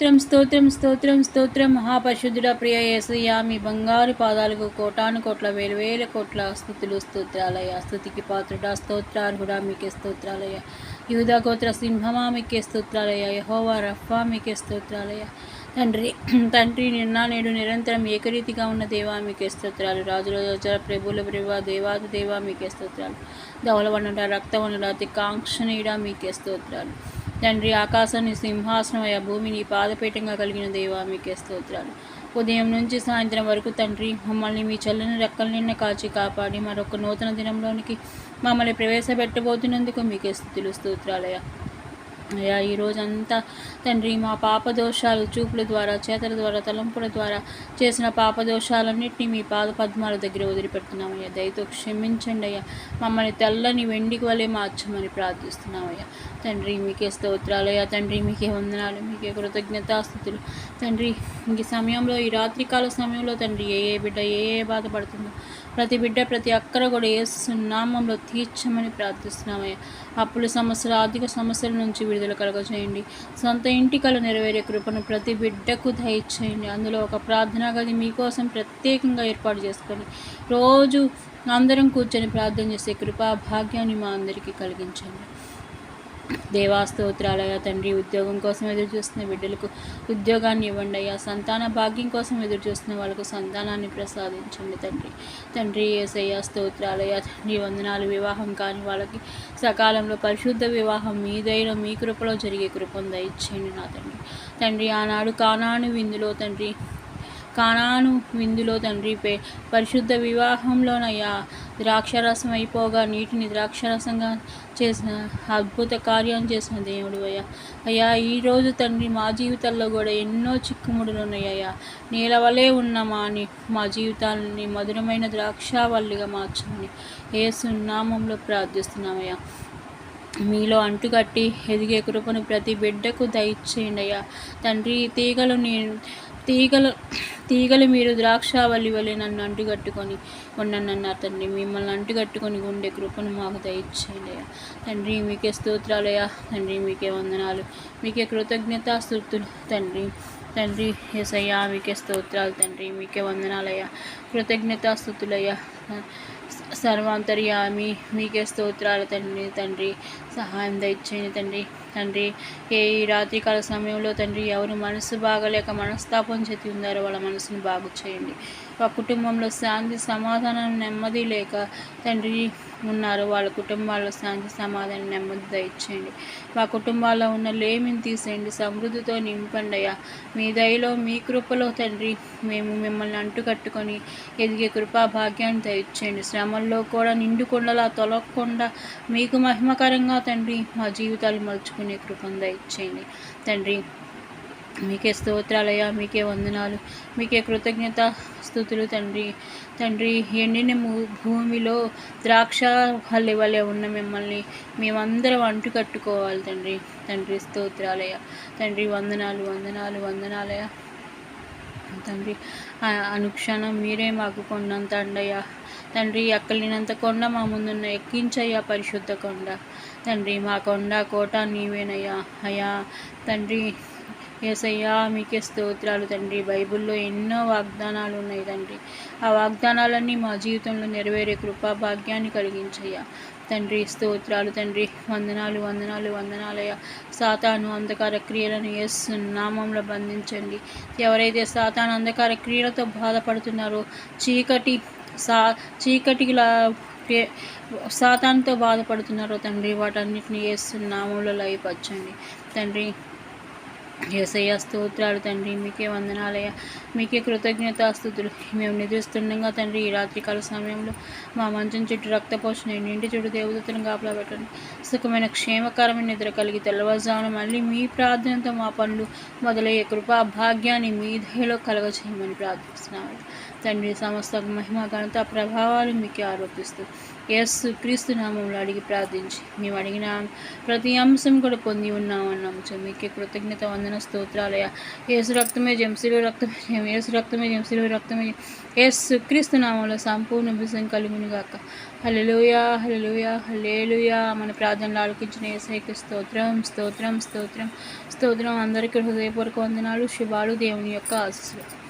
స్తోత్రం స్తోత్రం స్తోత్రం స్తోత్రం మహాపరిశుద్ధుడ ప్రియ యేసయ్య మీ బంగారు పాదాలకు కోటాను కోట్ల వేలు వేల కోట్ల స్థుతులు స్తోత్రాలయ స్థుతికి పాత్రుడా స్తోత్రార్హుడా మీకే స్తోత్రాలయ యూదా గోత్ర సింహమా మీకే స్తోత్రాలయ యెహోవా రఫా మీకే స్తోత్రాలయ తండ్రి నిన్న నేడు నిరంతరం ఏకరీతిగా ఉన్న దేవా మీకే స్తోత్రాలు రాజుల ప్రభుల ప్రభు దేవాది దేవా మీకే స్తోత్రాలు ధవలవనుడ రక్తవనుడ అతి కాంక్షణీయుడా మీకే స్తోత్రాలు తండ్రి ఆకాశాన్ని సింహాసనమయ భూమిని పాదపీఠంగా కలిగిన దేవా మీకే స్తోత్రాలు ఉదయం నుంచి సాయంత్రం వరకు తండ్రి మమ్మల్ని మీ చల్లని రెక్కల నిన్న కాచి కాపాడి మరొక నూతన దినంలోనికి మమ్మల్ని ప్రవేశపెట్టబోతున్నందుకు మీకే స్తుతులు స్తోత్రాలయ అయ్యా ఈరోజంతా తండ్రి మా పాపదోషాలు చూపుల ద్వారా చేతల ద్వారా తలంపుల ద్వారా చేసిన పాపదోషాలన్నింటినీ మీ పాద పద్మాల దగ్గర వదిలిపెడుతున్నామయ్యా దయతో క్షమించండి అయ్యా మమ్మల్ని తెల్లని వెండికి వలె మార్చమని ప్రార్థిస్తున్నామయ్యా తండ్రి మీకే స్తోత్రాలయ్యా తండ్రి మీకే వందనాలు మీకే కృతజ్ఞతాస్థుతులు తండ్రి ఈ సమయంలో ఈ రాత్రికాల సమయంలో తండ్రి ఏ బిడ్డ ఏ బాధపడుతుందో ప్రతి బిడ్డ ప్రతి అక్కర కూడా యేసు నామంలో తీర్చమని ప్రార్థిస్తున్నామయ్యా అప్పుల సమస్యలు ఆర్థిక సమస్యల నుంచి విడుదల కలగజేయండి సొంత ఇంటికలు నెరవేరే కృపను ప్రతి బిడ్డకు దయచేయండి అందులో ఒక ప్రార్థనా గది మీకోసం ప్రత్యేకంగా ఏర్పాటు చేసుకొని రోజు అందరం కూర్చొని ప్రార్థన చేసే కృపా భాగ్యాన్ని మా అందరికీ కలిగించండి దేవాస్తోత్రాలయ తండ్రి ఉద్యోగం కోసం ఎదురు చూస్తున్న బిడ్డలకు ఉద్యోగాన్ని ఇవ్వండి అయ్యా సంతాన భాగ్యం కోసం ఎదురు చూస్తున్న వాళ్ళకు సంతానాన్ని ప్రసాదించండి తండ్రి యేసయ్య స్తోత్రాలయ తండ్రి వందనాలు వివాహం కాని వాళ్ళకి సకాలంలో పరిశుద్ధ వివాహం మీ దయలో మీ కృపలో జరిగే కృపను దయచేయండి నా తండ్రి ఆనాడు కానాను విందులో తండ్రి పరిశుద్ధ వివాహంలోనయ్యా ద్రాక్షరసం అయిపోగా నీటిని ద్రాక్షరసంగా చేసిన అద్భుత కార్యం చేసిన దేవుడు అయ్యా ఈరోజు తండ్రి మా జీవితాల్లో కూడా ఎన్నో చిక్కుముడులు ఉన్నాయ్యా నీల వలె ఉన్న మా జీవితాలని మధురమైన ద్రాక్షావల్లిగా మార్చమని యేసు నామంలో ప్రార్థిస్తున్నామయ్యా మీలో అంటుకట్టి ఎదిగే కృపను ప్రతి బిడ్డకు దయచేయండి అయ్యా తండ్రి తీగలు మీరు ద్రాక్షావల్లి వలె నన్ను అంటుకట్టుకొని ఉండనన్నారు తండ్రి మిమ్మల్ని అంటుకట్టుకొని ఉండే కృపను మాకు దయచేయండి తండ్రి మీకే స్తోత్రాలయ్యా తండ్రి మీకే వందనాలు మీకే కృతజ్ఞతాస్తుతులు తండ్రి యేసయ్యా మీకే స్తోత్రాలు తండ్రి మీకే వందనాలయ్యా కృతజ్ఞతాస్తుతులయ్యా సర్వాంతర్యామి మీకే స్తోత్రాలు తండ్రి సహాయం దయచేయండి తండ్రి ఈ రాత్రికాల సమయంలో తండ్రి ఎవరు మనసు బాగలేక మనస్తాపం చెంది ఉన్నారో వాళ్ళ మనసును బాగు చేయండి ఆ కుటుంబంలో శాంతి సమాధానం నెమ్మది లేక తండ్రి ఉన్నారు వాళ్ళ కుటుంబాల్లో శాంతి సమాధానం నెమ్మది దయచేయండి మా కుటుంబాల్లో ఉన్న లేమిని తీసేయండి సమృద్ధితో నింపండి అయ్యా మీ దయలో మీ కృపలో తండ్రి మేము మిమ్మల్ని అంటుకట్టుకొని ఎదిగే కృపా భాగ్యాన్ని దయచేయండి శ్రమల్లో కూడా నిండుకొండలా తొలగకుండా మీకు మహిమకరంగా తండ్రి మా జీవితాలు మలుచుకునే కృపను దయచేయండి తండ్రి మీకే స్తోత్రాలయ్యా మీకే వందనాలు మీకే కృతజ్ఞత స్తుతులు తండ్రి ఎండిన భూమిలో ద్రాక్ష హల్లి వలె ఉన్న మిమ్మల్ని మేమందరం అంటు కట్టుకోవాలి తండ్రి స్తోత్రాలయ తండ్రి వందనాలయ తండ్రి అనుక్షణం మీరే మాకు కొండంత అండయ్యా తండ్రి ఎక్కలేనంత కొండ మా ముందున్న ఎక్కించయ్యా పరిశుద్ధ కొండ తండ్రి మా కొండ కోట నీవేనయ్యా అయ్యా తండ్రి యేసయ్యా మీకే స్తోత్రాలు తండ్రి బైబిల్లో ఎన్నో వాగ్దానాలు ఉన్నాయి తండ్రి ఆ వాగ్దానాలన్నీ మా జీవితంలో నెరవేరే కృపా భాగ్యాన్ని కలిగించయ్యా తండ్రి స్తోత్రాలు తండ్రి వందనాలయ్యా సాతాను అంధకార క్రియలను యేసు నామంలో బంధించండి ఎవరైతే సాతాను అంధకార క్రియలతో బాధపడుతున్నారో చీకటిలా సాతానుతో బాధపడుతున్నారో తండ్రి వాటన్నిటిని యేసు నామంలో లయపరచండి తండ్రి యేసయ్య స్తోత్రాలు తండ్రి మీకే వందనాలయ్యా మీకే కృతజ్ఞతాస్తుతులు మేము నిద్రిస్తుండగా తండ్రి ఈ రాత్రికాల సమయంలో మా మంచం చుట్టూ రక్తపోషణ ఇంటి చుట్టూ దేవదూతలను కాపలా పెట్టండి సుఖమైన క్షేమకరమైన నిద్ర కలిగి తెల్లవారుజామున మళ్ళీ మీ ప్రార్థనతో మా పనులు మొదలయ్యే కృపా భాగ్యాన్ని మీ దయలో కలగచేయమని ప్రార్థిస్తున్నాము తండ్రి సమస్త మహిమ ఘనత ప్రభావాలు మీకే ఆరోపిస్తూ యేసు క్రీస్తు నామంలో అడిగి ప్రార్థించి మేము అడిగిన ప్రతి అంశం కూడా పొంది ఉన్నామన్నాము. మీకే కృతజ్ఞత వందన స్తోత్రాలయ. యేసు రక్తమే జంశిలో రక్తమే జయం, యేసు రక్తమే జంశిలో రక్తమే, యేసు క్రీస్తు నామంలో సంపూర్ణ విజయం కలుగునుగాక. హల్లెలూయా హల్లెలూయా హల్లెలూయా. మన ప్రార్థనలు ఆలకించిన యేసయ్యకు స్తోత్రం స్తోత్రం స్తోత్రం స్తోత్రం. అందరికీ హృదయపూర్వక వందనాలు, శుభాలు, దేవుని యొక్క ఆశీస్సులు.